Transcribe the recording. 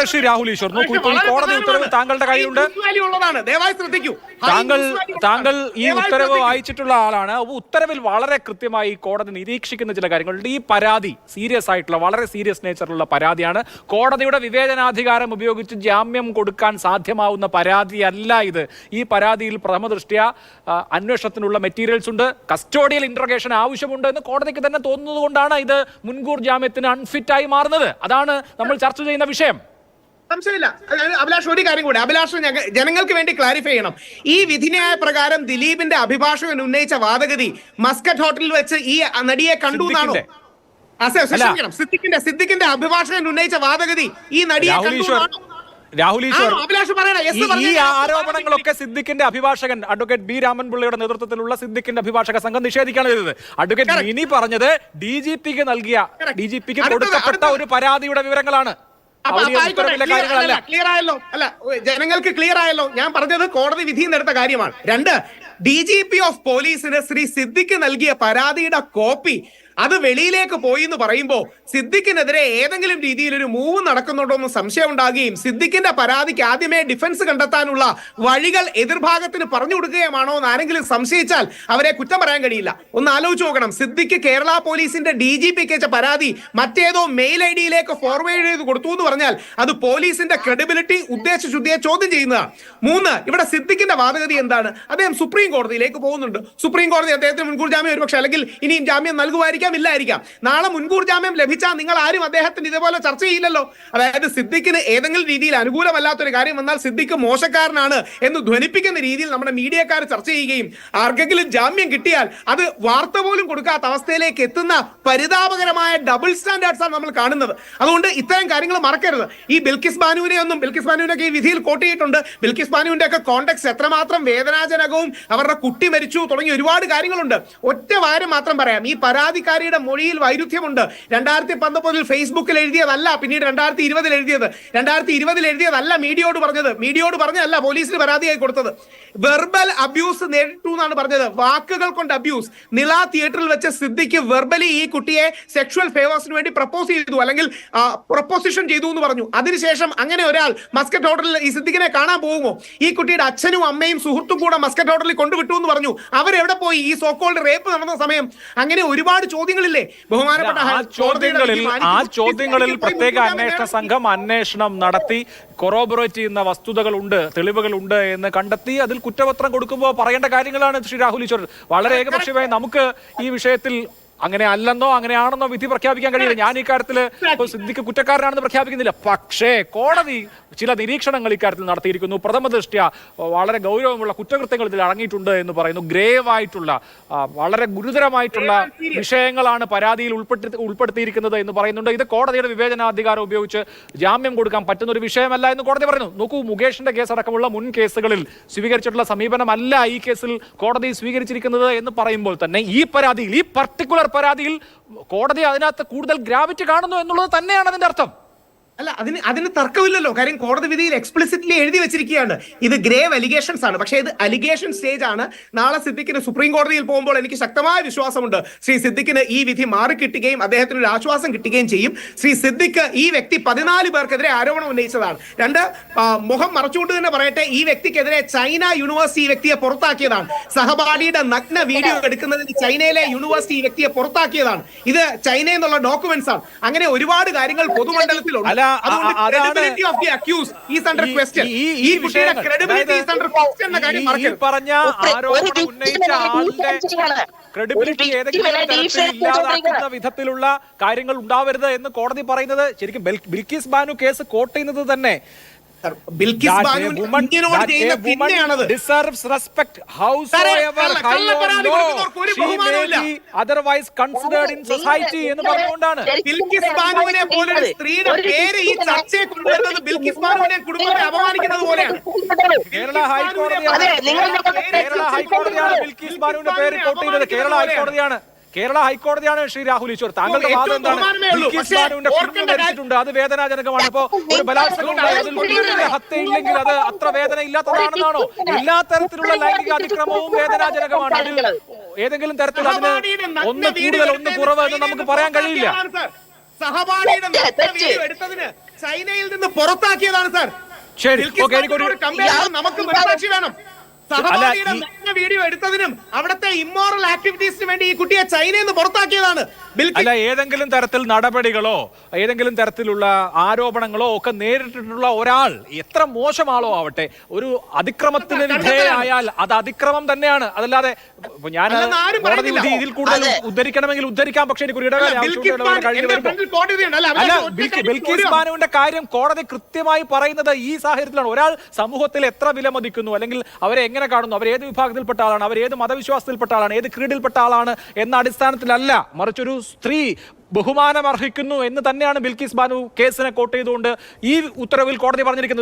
ശ്രീ രാഹുൽ ഈശ്വർ, നോക്കൂ, ഇപ്പോൾ ഈ കോടതി ഉത്തരവ് താങ്കളുടെ കയ്യിലുണ്ട്. താങ്കൾ ഈ ഉത്തരവ് വായിച്ചിട്ടുള്ള ആളാണ്. ഉത്തരവിൽ വളരെ കൃത്യമായി കോടതി നിരീക്ഷിക്കുന്ന ചില കാര്യങ്ങളുണ്ട്. ഈ പരാതി സീരിയസ് ആയിട്ടുള്ള, വളരെ സീരിയസ് നേച്ചറിലുള്ള പരാതിയാണ്. കോടതിയുടെ വിവേചനാധികാരം ഉപയോഗിച്ച് ജാമ്യം കൊടുക്കാൻ സാധ്യമാവുന്ന പരാതിയല്ല ഇത്. ഈ പരാതിയിൽ പ്രഥമദൃഷ്ട്യാ അന്വേഷണത്തിനുള്ള മെറ്റീരിയൽസ് ഉണ്ട്, കസ്റ്റോഡിയൽ ഇന്ററോഗേഷൻ ആവശ്യമുണ്ട് എന്ന് കോടതിക്ക് തന്നെ തോന്നുന്നത് കൊണ്ടാണ് ഇത് മുൻകൂർ ജാമ്യത്തിന് അൺഫിറ്റായി മാറുന്നത്. അതാണ് നമ്മൾ ചർച്ച ചെയ്യുന്ന വിഷയം. സംശയമില്ല. അഭിലാഷ്, ഒരു കാര്യം കൂടെ അഭിലാഷ് ജനങ്ങൾക്ക് വേണ്ടി ക്ലാരിഫൈ ചെയ്യണം. ഈ വിധിന്യായ പ്രകാരം ദിലീപിന്റെ അഭിഭാഷകൻ ഉന്നയിച്ച വാദഗതി മസ്കറ്റ് ഹോട്ടലിൽ വെച്ച് ഈ നടിയെ കണ്ടു എന്നാണോ? സിദ്ദിഖിന്റെ അഭിഭാഷകൻ ഉന്നയിച്ച വാദഗതി ഈ നടിയെ കണ്ടു. രാഹുൽ ഈശ്വർ, ഈ ആരോപണങ്ങളൊക്കെ സിദ്ദിഖിന്റെ അഭിഭാഷകൻ അഡ്വക്കേറ്റ് ബി രാമൻപിള്ളയുടെ നേതൃത്വത്തിലുള്ള സിദ്ദിഖിന്റെ അഭിഭാഷക സംഘം നിഷേധിക്കുകയാണ് ചെയ്തത്. അഡ്വക്കേറ്റ് മിനി പറഞ്ഞത് ഡിജിപിക്ക് കൊടുക്കപ്പെട്ട ഒരു പരാതിയുടെ വിവരങ്ങളാണ്. ക്ലിയർ ആയല്ലോ? അല്ല, ജനങ്ങൾക്ക് ക്ലിയർ ആയല്ലോ. ഞാൻ പറഞ്ഞത് കോടതി വിധിയിൽ എടുത്ത കാര്യമാണ്. 2, DGP ഓഫ് പോലീസിന് ശ്രീ സിദ്ദിഖ് നൽകിയ പരാതിയുടെ കോപ്പി അത് വെളിയിലേക്ക് പോയി എന്ന് പറയുമ്പോൾ സിദ്ദിഖിനെതിരെ ഏതെങ്കിലും രീതിയിൽ ഒരു മൂവ് നടക്കുന്നുണ്ടോ എന്ന് സംശയം ഉണ്ടാകുകയും സിദ്ദിഖിന്റെ പരാതിക്ക് ആദ്യമേ ഡിഫൻസ് കണ്ടെത്താനുള്ള വഴികൾ എതിർഭാഗത്തിന് പറഞ്ഞു കൊടുക്കുകയാണോ എന്ന് ആരെങ്കിലും സംശയിച്ചാൽ അവരെ കുറ്റം പറയാൻ കഴിയില്ല. ഒന്ന് ആലോചിച്ച് നോക്കണം. സിദ്ദിഖ് കേരള പോലീസിന്റെ DGPക്ക് അയച്ച പരാതി മറ്റേതോ മെയിൽ ID-യിലേക്ക് ഫോർവേഡ് ചെയ്ത് കൊടുത്തു എന്ന് പറഞ്ഞാൽ അത് പോലീസിന്റെ ക്രെഡിബിലിറ്റി ഉദ്ദേശശുദ്ധിയെ ചോദ്യം ചെയ്യുന്നതാണ്. 3, ഇവിടെ സിദ്ദിഖിന്റെ വാദഗതി എന്താണ്? അദ്ദേഹം സുപ്രീം കോടതിയിലേക്ക് പോകുന്നുണ്ട്. സുപ്രീം കോടതി അദ്ദേഹത്തിന് മുൻകൂർ ജാമ്യം ഒരുപക്ഷെ അല്ലെങ്കിൽ ഇനിയും ജാമ്യം നൽകുമായിരിക്കാം, ഇല്ലായിരിക്കാം. നാളെ മുൻകൂർ ജാമ്യം ലഭിച്ചാൽ നിങ്ങൾ ആരും അദ്ദേഹത്തിന് ഇതേപോലെ ചർച്ച ചെയ്യില്ലല്ലോ. അതായത് സിദ്ദിഖിന് ഏതെങ്കിലും രീതിയിൽ അനുകൂലമല്ലാത്തൊരു കാര്യം വന്നാൽ സിദ്ദിഖ് മോശക്കാരനാണ് എന്ന് ധ്വനിപ്പിക്കുന്ന രീതിയിൽ നമ്മുടെ മീഡിയക്കാർ ചർച്ച ചെയ്യുകയും ആർക്കെങ്കിലും ജാമ്യം കിട്ടിയാൽ അത് വാർത്ത പോലും കൊടുക്കാത്ത അവസ്ഥയിലേക്ക് എത്തുന്ന പരിതാപകരമായ ഡബിൾ സ്റ്റാൻഡേർഡ്സ് ആണ് നമ്മൾ കാണുന്നത്. അതുകൊണ്ട് ഇത്തരം കാര്യങ്ങൾ മറക്കരുത്. ഈ ബിൽക്കിസ് ബാനുവിനൊക്കെ ഈ വിധിയിൽ കോട്ട് ചെയ്തിട്ടുണ്ട്. ബിൽക്കിസ് ബാനുവിന്റെ ഒക്കെ കോണ്ടെക്സ്റ്റ് എത്രമാത്രം വേദനാജനകവും അവരുടെ കുട്ടി മരിച്ചു തുടങ്ങിയ ഒരുപാട് കാര്യങ്ങളുണ്ട്. ഒറ്റ കാര്യം മാത്രം പറയാം. ഈ പരാതിക്കാരിയുടെ മൊഴിയിൽ വൈരുദ്ധ്യമുണ്ട്. 2019 ഫേസ്ബുക്കിൽ എഴുതിയതല്ല, പിന്നീട് 2020 എഴുതിയത്. 2020 എഴുതിയതല്ല മീഡിയയോട് പറഞ്ഞതല്ല പോലീസിന് പരാതിയായി കൊടുത്തത്. വെർബൽ അബ്യൂസ് നേരിട്ടു എന്നാണ് പറഞ്ഞത്. വാക്കുകൾ കൊണ്ട് അബ്യൂസ്. നില തിയേറ്ററിൽ വെച്ച് സിദ്ദിഖ് വെർബലി ഈ കുട്ടിയെ സെക്ഷുവൽ ഫേവേഴ്സിന് വേണ്ടി പ്രപ്പോസ് ചെയ്തു, അല്ലെങ്കിൽ പ്രപ്പോസിഷൻ ചെയ്തു എന്ന് പറഞ്ഞു. അതിനുശേഷം അങ്ങനെ ഒരാൾ മസ്കറ്റ് ഹോട്ടലിൽ ഈ സിദ്ദിഖിനെ കാണാൻ പോകുമോ? ഈ കുട്ടിയുടെ അച്ഛനും അമ്മയും സുഹൃത്തും കൂടെ മസ്കറ്റ് ഹോട്ടലിൽ കൊണ്ടുവിട്ടു എന്ന് പറഞ്ഞു. അവരെവിടെ പോയി? ഈ സോക്കോൾഡ് റേപ്പ് നടന്ന സമയം. അങ്ങനെ ഒരുപാട് ചോദ്യങ്ങളില്ലേ ബഹുമാനപ്പെട്ട ആ ചോദ്യങ്ങളിൽ പ്രത്യേക അന്വേഷണ സംഘം അന്വേഷണം നടത്തി കൊറോബറേറ്റ് ചെയ്യുന്ന വസ്തുതകളുണ്ട്, തെളിവുകളുണ്ട് എന്ന് കണ്ടെത്തി അതിൽ കുറ്റപത്രം കൊടുക്കുമ്പോൾ പറയേണ്ട കാര്യങ്ങളാണ് ശ്രീ രാഹുൽ ഈശ്വർ. വളരെ ഏകപക്ഷീയമായി നമുക്ക് ഈ വിഷയത്തിൽ അങ്ങനെ അല്ലെന്നോ അങ്ങനെയാണെന്നോ വിധി പ്രഖ്യാപിക്കാൻ കഴിയില്ല. ഞാൻ ഈ കാര്യത്തിൽ സിദ്ദിഖ് കുറ്റക്കാരനാണെന്ന് പ്രഖ്യാപിക്കുന്നില്ല. പക്ഷേ കോടതി ചില നിരീക്ഷണങ്ങൾ ഇക്കാര്യത്തിൽ നടത്തിയിരിക്കുന്നു. പ്രഥമദൃഷ്ട്യാ വളരെ ഗൗരവമുള്ള കുറ്റകൃത്യങ്ങൾ ഇതിൽ അടങ്ങിയിട്ടുണ്ട് എന്ന് പറയുന്നു. ഗ്രേവ് ആയിട്ടുള്ള വളരെ ഗുരുതരമായിട്ടുള്ള വിഷയങ്ങളാണ് പരാതിയിൽ ഉൾപ്പെടുത്തിയിരിക്കുന്നത് എന്ന് പറയുന്നുണ്ട്. ഇത് കോടതിയുടെ വിവേചനാധികാരം ഉപയോഗിച്ച് ജാമ്യം കൊടുക്കാൻ പറ്റുന്ന ഒരു വിഷയമല്ല എന്ന് കോടതി പറയുന്നു. നോക്കൂ, മുകേഷിന്റെ കേസ് അടക്കമുള്ള മുൻ കേസുകളിൽ സ്വീകരിച്ചിട്ടുള്ള സമീപനമല്ല ഈ കേസിൽ കോടതി സ്വീകരിച്ചിരിക്കുന്നത് എന്ന് പറയുമ്പോൾ തന്നെ ഈ പരാതിയിൽ, ഈ പർട്ടിക്കുലർ പരാതിയിൽ കോടതി അതിനകത്ത് കൂടുതൽ ഗ്രാവിറ്റി കാണുന്നു എന്നുള്ളത് തന്നെയാണ് അതിന്റെ അർത്ഥം. അല്ല, അതിന് തർക്കമില്ലല്ലോ. കാര്യം കോടതി വിധിയിൽ എക്സ്പ്ലിസിറ്റ്ലി എഴുതി വെച്ചിരിക്കുകയാണ് ഇത് ഗ്രേവ് അലിഗേഷൻസ് ആണ്. പക്ഷേ ഇത് അലിഗേഷൻ സ്റ്റേജ് ആണ്. നാളെ സിദ്ദിഖിന് സുപ്രീം കോടതിയിൽ പോകുമ്പോൾ എനിക്ക് ശക്തമായ വിശ്വാസമുണ്ട് ശ്രീ സിദ്ദിഖിന് ഈ വിധി മാറിക്കിട്ടുകയും അദ്ദേഹത്തിന് ഒരു ആശ്വാസം കിട്ടുകയും ചെയ്യും. ശ്രീ സിദ്ദിഖ് ഈ വ്യക്തി 14 പേർക്കെതിരെ ആരോപണം ഉന്നയിച്ചതാണ്. 2, മുഖം മറച്ചുകൊണ്ട് തന്നെ പറയട്ടെ, ഈ വ്യക്തിക്കെതിരെ ചൈന യൂണിവേഴ്സിറ്റി ഈ വ്യക്തിയെ പുറത്താക്കിയതാണ്. സഹപാഠിയുടെ നഗ്ന വീഡിയോ എടുക്കുന്നതിന് ചൈനയിലെ യൂണിവേഴ്സിറ്റി ഈ വ്യക്തിയെ പുറത്താക്കിയതാണ്. ഇത് ചൈന എന്നുള്ള ഡോക്യുമെന്റ്സ് ആണ്. അങ്ങനെ ഒരുപാട് കാര്യങ്ങൾ പൊതുമണ്ഡലത്തിലുണ്ട്. വിധത്തിലുള്ള കാര്യങ്ങൾ ഉണ്ടാവരുത് എന്ന് കോടതി പറയുന്നത് ശരിക്കും ബിൽക്കിസ് ബാനു കേസ് കോട്ട് ചെയ്യുന്നത് തന്നെ ബിൽക്കിസ് ബാനു ഇന്ത്യനോട് ചെയ്യുന്ന തിന്മയാണത്. deserves respect howsoever high or low she may be otherwise considered in society എന്ന് പറഞ്ഞുകൊണ്ടാണ് ബിൽക്കിസ് ബാനുവിനെ പോലൊരു സ്ത്രീയുടെ പേര് ഈ ചർച്ചയെ കൊണ്ടുവരുന്നത് ബിൽക്കിസ് ബാനുവിനെ കുടുംബത്തെ അപമാനിക്കുന്നത് പോലെയാണ്. കേരള ഹൈക്കോടതിയാണ് ബിൽക്കിസ് ബാനുവിന്റെ പേര് കോട്ട് ചെയ്തത്. കേരള ഹൈക്കോടതിയാണ് ശ്രീ രാഹുൽ ഈശ്വർ. താങ്കളുടെ വാദം എന്താണ്? ബിൽക്കിസ് ബാനുവിന്റെ കുടുംബം മരിച്ചിട്ടുണ്ട്, അത് വേദനാജനകമാണ്. ഇപ്പോ ഒരു ബലാത്സംഗം ഹത്യ ഇല്ലെങ്കിൽ അത് അത്ര വേദന ഇല്ലാത്തതാണെന്നാണോ? എല്ലാ തരത്തിലുള്ള ലൈംഗിക അതിക്രമവും വേദനാജനകമാണ്. അതിൽ ഏതെങ്കിലും തരത്തിൽ അതിന് ഒന്ന് കൂടുതൽ ഒന്ന് കുറവ് എന്ന് നമുക്ക് പറയാൻ കഴിയില്ല. സഹപാഠിയുടെ ചൈനയിൽ നിന്ന് പുറത്താക്കിയതാണ് സാർ. ശരി, ഓക്കെ, എനിക്കൊരു നമുക്ക് മനസാക്ഷി വേണം. സഹപാഠിയുടെ നഗ്ന വീഡിയോ എടുത്തതിനും അവിടുത്തെ ഇമ്മോറൽ ആക്ടിവിറ്റീസിന് വേണ്ടി ഈ കുട്ടിയെ ചൈനയിൽ നിന്ന് പുറത്താക്കിയതാണ്. അല്ല, ഏതെങ്കിലും തരത്തിൽ നടപടികളോ ഏതെങ്കിലും തരത്തിലുള്ള ആരോപണങ്ങളോ ഒക്കെ നേരിട്ടിട്ടുള്ള ഒരാൾ എത്ര മോശമാളോ ആവട്ടെ, ഒരു അതിക്രമത്തിന് വിധേയമായാൽ അത് അതിക്രമം തന്നെയാണ്. അതല്ലാതെ ഞാൻ കോടതി വിധി ഇതിൽ കൂടുതൽ ഉദ്ധരിക്കണമെങ്കിൽ ഉദ്ധരിക്കാം, പക്ഷേ എനിക്ക് ഒരു ഇടവേള അല്ല, ബിൽക്കിസ് ബാനുവിന്റെ കാര്യം കോടതി കൃത്യമായി പറയുന്നത് ഈ സാഹചര്യത്തിലാണ്. ഒരാൾ സമൂഹത്തിൽ എത്ര വിലമതിക്കുന്നു, അല്ലെങ്കിൽ അവരെ എങ്ങനെ കാണുന്നു, അവർ ഏത് വിഭാഗത്തിൽപ്പെട്ട ആളാണ്, അവർ ഏത് മതവിശ്വാസത്തിൽപ്പെട്ട ആളാണ്, ഏത് ക്രീഡിൽപ്പെട്ട ആളാണ് എന്ന അടിസ്ഥാനത്തിലല്ല, മറിച്ചൊരു സ്ത്രീ ബഹുമാനം അർഹിക്കുന്നു എന്ന് തന്നെയാണ് ബിൽക്കിസ് ബാനു കേസിനെ കോട്ട് ചെയ്തുകൊണ്ട് ഈ ഉത്തരവിൽ കോടതി പറഞ്ഞിരിക്കുന്നത്.